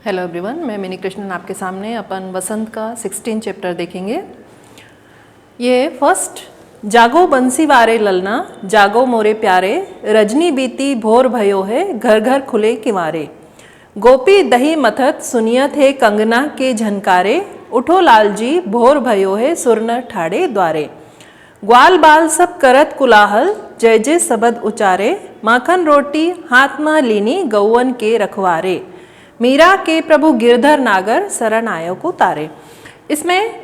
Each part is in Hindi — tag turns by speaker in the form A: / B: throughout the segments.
A: हेलो एवरीवन, मैं मिनी कृष्णन आपके सामने अपन वसंत का 16 चैप्टर देखेंगे। ये फर्स्ट, जागो बंसी वारे ललना, जागो मोरे प्यारे, रजनी बीती भोर भयो है, घर घर खुले किवारे। गोपी दही मथत सुनियत है कंगना के झनकारे, उठो लाल जी भोर भयो है, सुरनर ठाड़े द्वारे। ग्वाल बाल सब करत कुलाहल, जय जय सबद उचारे, माखन रोटी हाथ में लीनी गौवन के रखवारे। मीरा के प्रभु गिरधर नागर शरण आयो को तारे। इसमें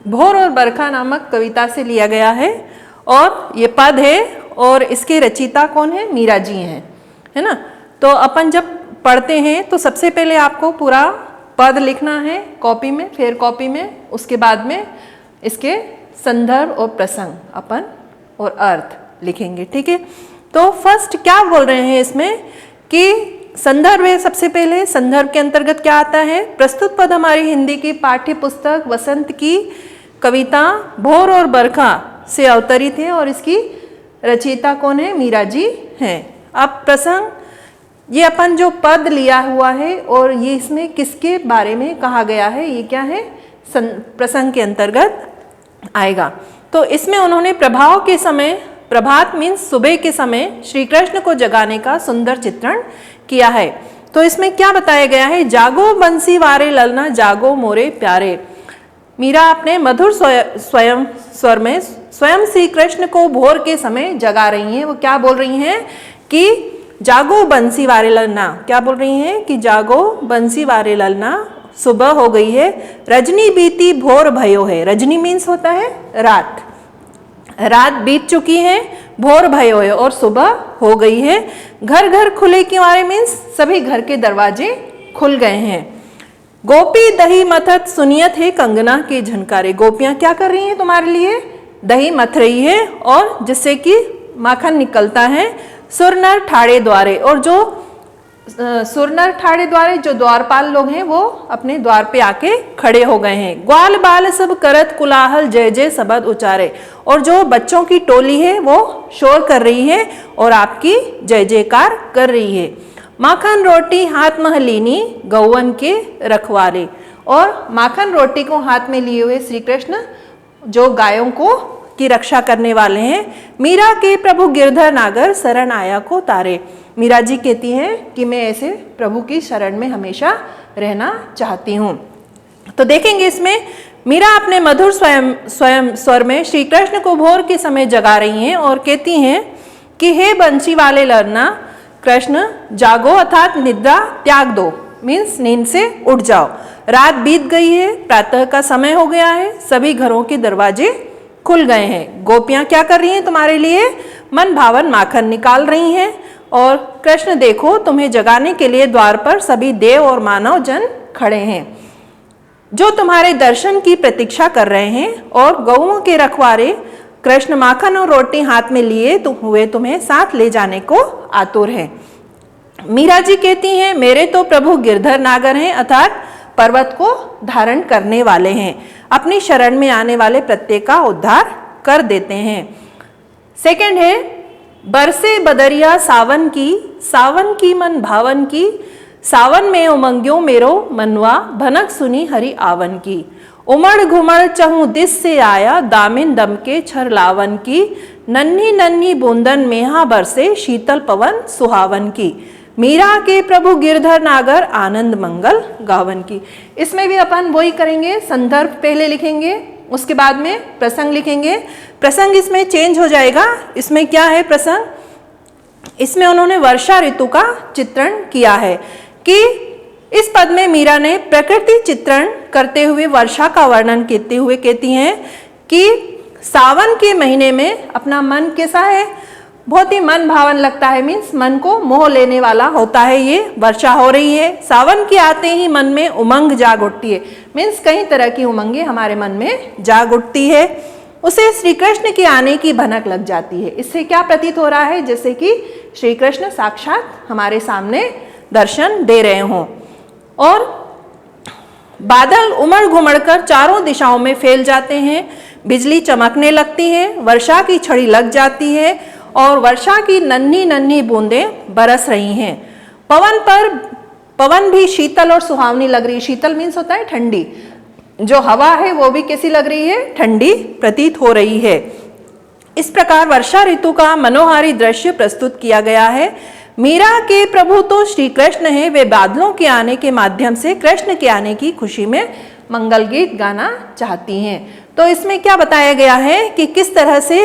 A: भोर और बरखा नामक कविता से लिया गया है और ये पद है और इसके रचयिता कौन है? मीरा जी हैं, है ना। तो अपन जब पढ़ते हैं तो सबसे पहले आपको पूरा पद लिखना है कॉपी में, फिर कॉपी में उसके बाद में इसके संदर्भ और प्रसंग अपन और अर्थ लिखेंगे, ठीक है। तो फर्स्ट क्या बोल रहे हैं इसमें कि संदर्भ है। सबसे पहले संदर्भ के अंतर्गत क्या आता है? प्रस्तुत पद हमारी हिंदी की पाठ्य पुस्तक वसंत की कविता भोर और बरखा से अवतरित है और इसकी रचयिता कौन है? मीरा जी हैं। अब प्रसंग, ये अपन जो पद लिया हुआ है और ये इसमें किसके बारे में कहा गया है, ये क्या है? प्रसंग के अंतर्गत आएगा। तो इसमें उन्होंने प्रभाव के समय, प्रभात मीन्स सुबह के समय, श्री कृष्ण को जगाने का सुंदर चित्रण किया है। तो इसमें क्या बताया गया है? जागो बंसी वारे ललना, जागो मोरे प्यारे। मीरा अपने मधुर स्वयं स्वर में स्वयं श्री कृष्ण को भोर के समय जगा रही हैं। वो क्या बोल रही हैं कि जागो बंसी वारे ललना। क्या बोल रही हैं कि जागो बंसी वारे ललना, सुबह हो गई है, रजनी बीती भोर भयो है। रजनी मीन्स होता है रात, रात बीत चुकी है, भोर भयो है और सुबह हो गई है। घर घर खुले किवारे मीन्स सभी घर के दरवाजे खुल गए हैं। गोपी दही मथत सुनियत है कंगना के झनकारे। गोपियां क्या कर रही हैं तुम्हारे लिए? दही मथ रही है और जिससे कि माखन निकलता है। सुरनर ठाड़े द्वारे, और जो सुरनर ठाड़े द्वारे जो द्वारपाल लोग हैं वो अपने द्वार पे आके खड़े हो गए हैं। ग्वाल बाल सब करत कुलाहल, जय जय सबद उचारे। और जो बच्चों की टोली है वो शोर कर रही है और आपकी जय जयकार कर रही है। माखन रोटी हाथ में लीनी गौवन के रखवारे। और माखन रोटी को हाथ में लिए हुए श्री कृष्ण जो गायों को की रक्षा करने वाले हैं। मीरा के प्रभु गिरधर नागर शरण आया को तारे। मीरा जी कहती हैं कि मैं ऐसे प्रभु की शरण में हमेशा रहना चाहती हूँ। तो देखेंगे इसमें मीरा अपने मधुर स्वयं स्वर में श्री कृष्ण को भोर के समय जगा रही हैं और कहती हैं कि हे बंसी वाले ललना, कृष्ण जागो अर्थात निद्रा त्याग दो, मीन्स नींद से उठ जाओ। रात बीत गई है, प्रातः का समय हो गया है, सभी घरों के दरवाजे खुल गए हैं। गोपियां क्या कर रही हैं तुम्हारे लिए? मन भावन माखन निकाल रही हैं। और कृष्ण देखो, तुम्हें जगाने के लिए द्वार पर सभी देव और मानव जन खड़े हैं जो तुम्हारे दर्शन की प्रतीक्षा कर रहे हैं। और गौओं के रखवारे कृष्ण माखन और रोटी हाथ में लिए हुए तुम्हें साथ ले जाने को आतुर हैं। मीरा जी कहती हैं मेरे तो प्रभु गिरधर नागर हैं, अर्थात पर्वत को धारण करने वाले हैं, अपनी शरण में आने वाले प्रत्येक का उद्धार कर देते हैं। सेकंड है, बरसे बदरिया सावन की मन भावन की, सावन में उमंग्यो मेरो मनवा, भनक सुनी हरि आवन की। उमड़ घुमड़ चहूँ दिस से आया, दामिन दम के छर लावन की, नन्ही नन्ही बूंदन मेहा बरसे, शीतल पवन सुहावन की। मीरा के प्रभु गिरधर नागर आनंद मंगल गावन की। इसमें भी अपन वही करेंगे, संदर्भ पहले लिखेंगे, उसके बाद में प्रसंग लिखेंगे। प्रसंग इसमें चेंज हो जाएगा। इसमें क्या है प्रसंग? इसमें उन्होंने वर्षा ऋतु का चित्रण किया है कि इस पद में मीरा ने प्रकृति चित्रण करते हुए वर्षा का वर्णन करते हुए कहती हैं कि सावन के महीने में अपना मन कैसा है? बहुत ही मन भावन लगता है, मीन्स मन को मोह लेने वाला होता है। ये वर्षा हो रही है, सावन के आते ही मन में उमंग जाग उठती है, मीन्स कई तरह की उमंगे हमारे मन में जाग उठती है। उसे श्री कृष्ण के आने की भनक लग जाती है। इससे क्या प्रतीत हो रहा है? जैसे कि श्री कृष्ण साक्षात हमारे सामने दर्शन दे रहे हों। और बादल उमड़ घुमड़ कर चारों दिशाओं में फैल जाते हैं, बिजली चमकने लगती है, वर्षा की छड़ी लग जाती है और वर्षा की नन्ही नन्ही बूंदें बरस रही हैं। पवन पर पवन भी शीतल और सुहावनी लग रही है। शीतल मीन्स होता है ठंडी, जो हवा है वो भी कैसी लग रही है, ठंडी प्रतीत हो रही है। इस प्रकार वर्षा ऋतु का मनोहारी दृश्य प्रस्तुत किया गया है। मीरा के प्रभु तो श्री कृष्ण है, वे बादलों के आने के माध्यम से कृष्ण के आने की खुशी में मंगल गीत गाना चाहती हैं। तो इसमें क्या बताया गया है कि किस तरह से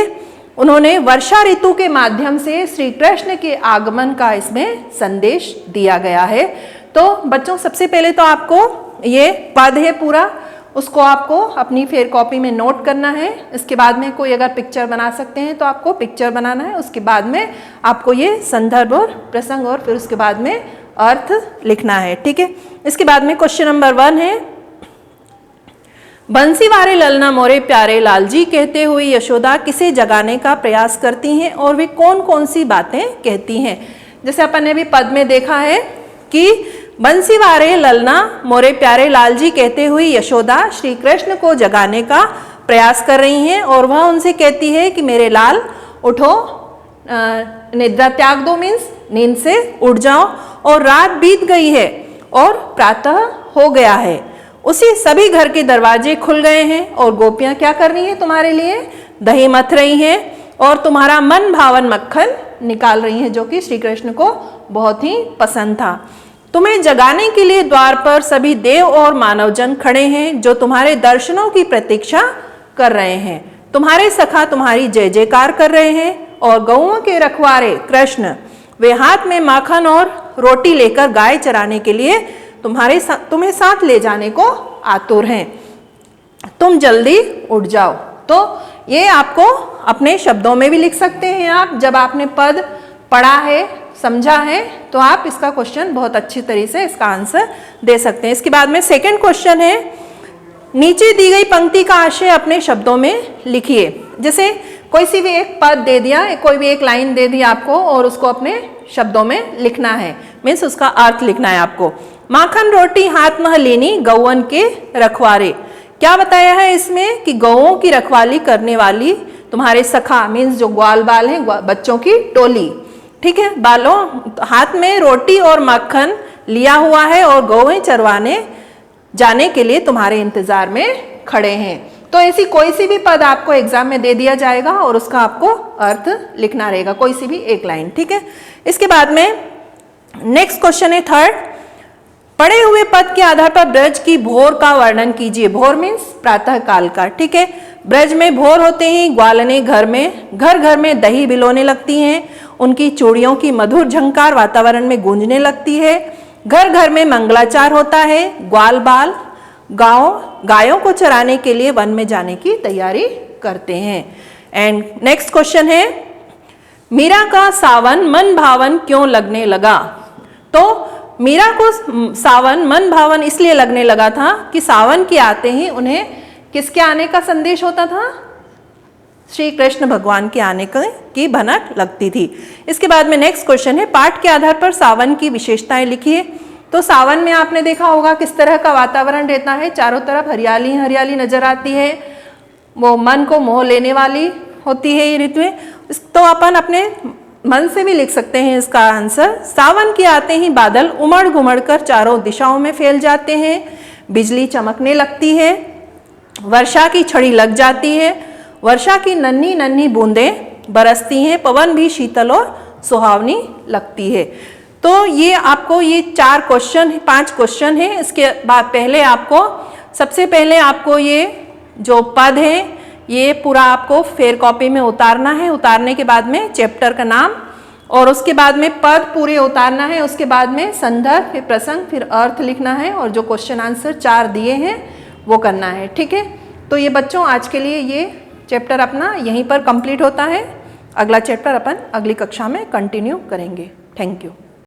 A: उन्होंने वर्षा ऋतु के माध्यम से श्री कृष्ण के आगमन का इसमें संदेश दिया गया है। तो बच्चों सबसे पहले तो आपको ये पद है पूरा, उसको आपको अपनी फेयर कॉपी में नोट करना है। इसके बाद में कोई अगर पिक्चर बना सकते हैं तो आपको पिक्चर बनाना है। उसके बाद में आपको ये संदर्भ और प्रसंग और फिर उसके बाद में अर्थ लिखना है, ठीक है। इसके बाद में क्वेश्चन नंबर 1 है, बंसी वारे ललना मोरे प्यारे लाल जी कहते हुए यशोदा किसे जगाने का प्रयास करती हैं और वे कौन कौन सी बातें कहती हैं। जैसे अपन ने भी पद में देखा है कि बंसी वारे ललना मोरे प्यारे लाल जी कहते हुए यशोदा श्री कृष्ण को जगाने का प्रयास कर रही हैं और वह उनसे कहती है कि मेरे लाल उठो, निद्रा त्याग दो, मीन्स नींद से उठ जाओ, और रात बीत गई है और प्रातः हो गया है। उसी सभी घर के दरवाजे खुल गए हैं और गोपियां क्या कर रही हैं, तुम्हारे लिए दही मथ रही हैं और तुम्हारा मन भावन मक्खन निकाल रही हैं, जो कि श्री कृष्ण को बहुत ही पसंद था। तुम्हें जगाने के लिए द्वार पर सभी देव और मानवजन खड़े हैं जो तुम्हारे दर्शनों की प्रतीक्षा कर रहे हैं। तुम्हारे सखा तुम्हारी जय जयकार कर रहे हैं और गौओं के रखवारे कृष्ण वे हाथ में माखन और रोटी लेकर गाय चराने के लिए तुम्हें साथ ले जाने को आतुर हैं। तुम जल्दी उठ जाओ। तो ये आपको अपने शब्दों में भी लिख सकते हैं आप, जब आपने पद पढ़ा है, समझा है, तो आप इसका क्वेश्चन बहुत अच्छी तरीके से इसका आंसर दे सकते हैं। इसके बाद में सेकंड क्वेश्चन है, नीचे दी गई पंक्ति का आशय अपने शब्दों में लिखिए। जैसे कोई सी भी एक पद दे दिया, कोई भी एक लाइन दे दी आपको और उसको अपने शब्दों में लिखना है, मीन्स उसका अर्थ लिखना है आपको। माखन रोटी हाथ में लेनी गौवन के रखवारे, क्या बताया है इसमें कि गौओं की रखवाली करने वाली तुम्हारे सखा, मीन्स जो ग्वाल बाल है, बच्चों की टोली, ठीक है, बालों हाथ में रोटी और मक्खन लिया हुआ है और गौएं चरवाने जाने के लिए तुम्हारे इंतजार में खड़े हैं। तो ऐसी कोई सी भी पद आपको एग्जाम में दे दिया जाएगा और उसका आपको अर्थ लिखना रहेगा, कोई सी भी एक लाइन, ठीक है। इसके बाद में नेक्स्ट क्वेश्चन है थर्ड, पढ़े हुए पद के आधार पर ब्रज की भोर का वर्णन कीजिए। भोर मीन्स प्रातः काल का, ठीक है। ब्रज में भोर होते ही ग्वालने घर में दही बिलोने लगती हैं, उनकी चूड़ियों की मधुर झंकार वातावरण में गूंजने लगती है। घर घर में मंगलाचार होता है, ग्वाल बाल गायों को चराने के लिए वन में जाने की तैयारी करते हैं। एंड नेक्स्ट क्वेश्चन है, मीरा का सावन मन भावन क्यों लगने लगा। तो मीरा को सावन मन भावन इसलिए लगने लगा था कि सावन के आते ही उन्हें किसके आने का संदेश होता था, श्री कृष्ण भगवान के आने की भनक लगती थी। इसके बाद में नेक्स्ट क्वेश्चन है, पाठ के आधार पर सावन की विशेषताएं लिखिए। तो सावन में आपने देखा होगा किस तरह का वातावरण रहता है, चारों तरफ हरियाली हरियाली नजर आती है, वो मन को मोह लेने वाली होती है ये ऋतुएं। तो अपन अपने मन से भी लिख सकते हैं इसका आंसर। सावन के आते ही बादल उमड़ घुमड़ कर चारों दिशाओं में फैल जाते हैं, बिजली चमकने लगती है, वर्षा की छड़ी लग जाती है, वर्षा की नन्ही नन्ही बूंदें बरसती हैं, पवन भी शीतल और सुहावनी लगती है। तो ये आपको ये 5 क्वेश्चन है। इसके बाद पहले आपको सबसे पहले आपको ये जो पद है ये पूरा आपको फेयर कॉपी में उतारना है। उतारने के बाद में चैप्टर का नाम और उसके बाद में पद पूरे उतारना है। उसके बाद में संदर्भ, फिर प्रसंग, फिर अर्थ लिखना है और जो क्वेश्चन आंसर 4 दिए हैं वो करना है, ठीक है। तो ये बच्चों आज के लिए ये चैप्टर अपना यहीं पर कंप्लीट होता है। अगला चैप्टर अपन अगली कक्षा में कंटिन्यू करेंगे। Thank you.